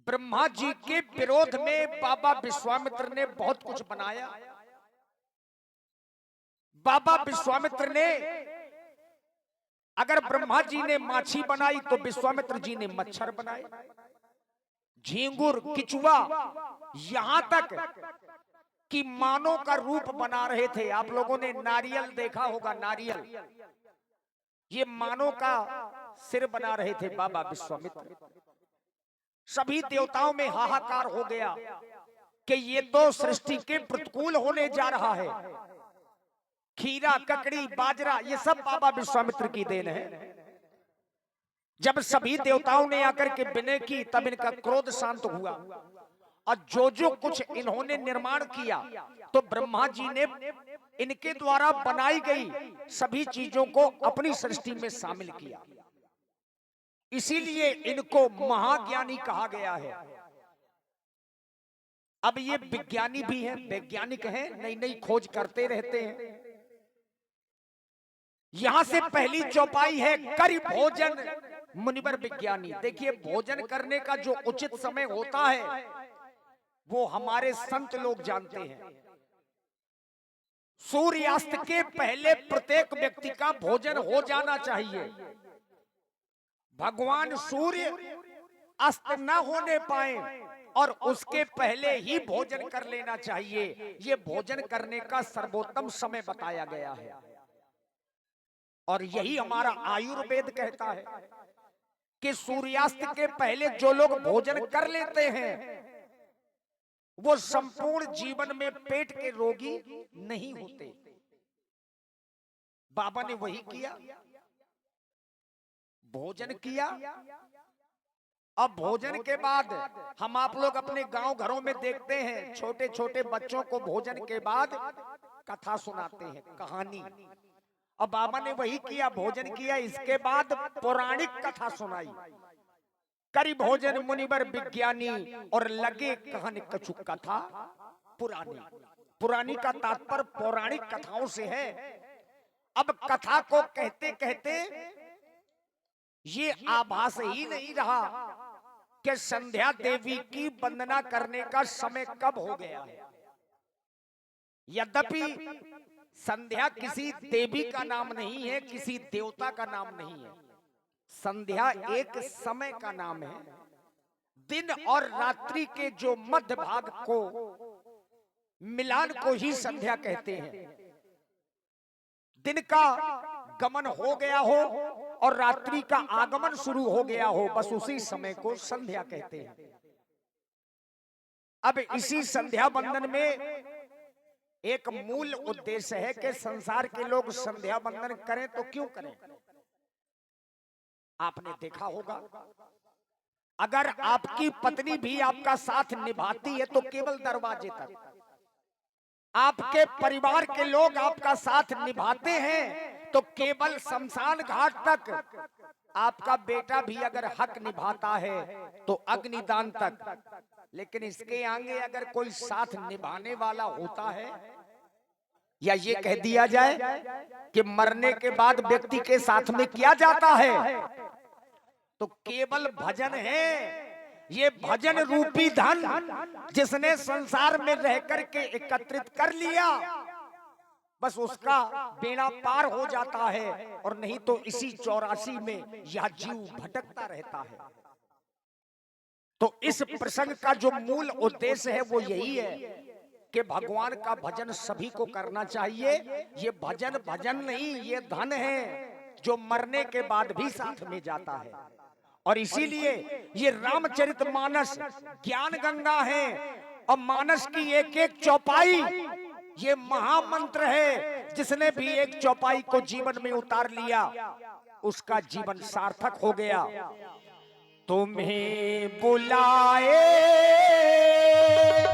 ब्रह्मा जी के विरोध में बाबा विश्वामित्र ने बहुत कुछ बनाया। बाबा विश्वामित्र ने, अगर ब्रह्मा जी ने माछी बनाई तो विश्वामित्र जी ने मच्छर बनाए, झींगुर, किचुआ, यहां तक कि मानव का रूप बना रहे थे। आप लोगों ने नारियल देखा होगा, नारियल, ये मानव का सिर बना रहे थे बाबा विश्वामित्र। सभी देवताओं में हाहाकार हो गया कि ये तो सृष्टि के प्रतिकूल होने जा रहा है। खीरा, ककड़ी, बाजरा, ये सब बाबा विश्वामित्र की देन है। जब सभी देवताओं ने आकर के विनय की तब इनका क्रोध शांत हुआ, और जो कुछ इन्होंने निर्माण किया तो ब्रह्मा जी ने इनके द्वारा बनाई गई सभी चीजों को अपनी सृष्टि में शामिल किया। इसीलिए इनको महाज्ञानी कहा गया है। अब ये विज्ञानी भी हैं, वैज्ञानिक हैं, नई नई खोज करते रहते हैं। यहां से पहली चौपाई है करि भोजन मुनिवर विज्ञानी। देखिए, भोजन करने का जो उचित समय होता है वो हमारे संत लोग जानते हैं। सूर्यास्त के पहले प्रत्येक व्यक्ति का भोजन हो जाना चाहिए। भगवान सूर्य अस्त न होने पाए और उसके पहले ही भोजन कर लेना चाहिए। ये भोजन करने का सर्वोत्तम समय बताया गया है, और यही हमारा आयुर्वेद कहता है कि सूर्यास्त के पहले जो लोग भोजन कर लेते हैं वो संपूर्ण जीवन में पेट के रोगी नहीं होते। बाबा ने वही किया, भोजन किया। अब भोजन के बाद हम आप लोग अपने गांव घरों में देखते हैं, छोटे छोटे बच्चों को भोजन के बाद कथा सुनाते हैं, कहानी। अब बाबा ने वही किया, भोजन किया, इसके बाद पौराणिक कथा सुनाई। करि भोजन मुनिवर विज्ञानी, और लगे कहन कछु कथा पुरानी। पुरानी का तात्पर्य पौराणिक कथाओं से है। अब कथा को कहते कहते ये आभास ही नहीं रहा कि संध्या देवी की वंदना करने का समय कब हो गया है। यद्यपि संध्या किसी देवी का नाम नहीं है, किसी देवता का नाम नहीं है। संध्या एक समय का नाम है। दिन और रात्रि के जो मध्य भाग को, मिलान को ही संध्या कहते हैं। दिन का गमन हो गया हो और रात्रि का आगमन शुरू हो गया हो, बस उसी समय को संध्या कहते हैं। अब इसी संध्या बंदन में एक मूल उद्देश्य है कि संसार के लोग संध्या बंदन करें तो क्यों करें। आपने देखा होगा, अगर आपकी पत्नी भी आपका साथ निभाती है तो केवल दरवाजे तक। आपके परिवार के लोग आपका साथ निभाते हैं तो केवल शमशान घाट तक। आपका बेटा भी अगर हक निभाता है तो अग्निदान तक। लेकिन इसके आगे अगर कोई साथ निभाने वाला होता है, या ये कह दिया जाए कि मरने के बाद व्यक्ति के साथ में किया जाता है, तो केवल भजन है। ये भजन रूपी धन जिसने संसार में रह करके एकत्रित कर लिया, बस उसका बेड़ा पार हो जाता है, और नहीं तो इसी 84 में यह जीव भटकता रहता है। तो इस प्रसंग का जो मूल उद्देश्य है वो यही है कि भगवान का भजन सभी को करना चाहिए। ये भजन भजन नहीं, ये धन है जो मरने के बाद भी साथ में जाता है। और इसीलिए ये रामचरितमानस ज्ञान गंगा है, और मानस की एक एक चौपाई ये महामंत्र है। जिसने भी एक चौपाई को जीवन में उतार लिया उसका जीवन सार्थक हो गया। तुम्हें बुलाए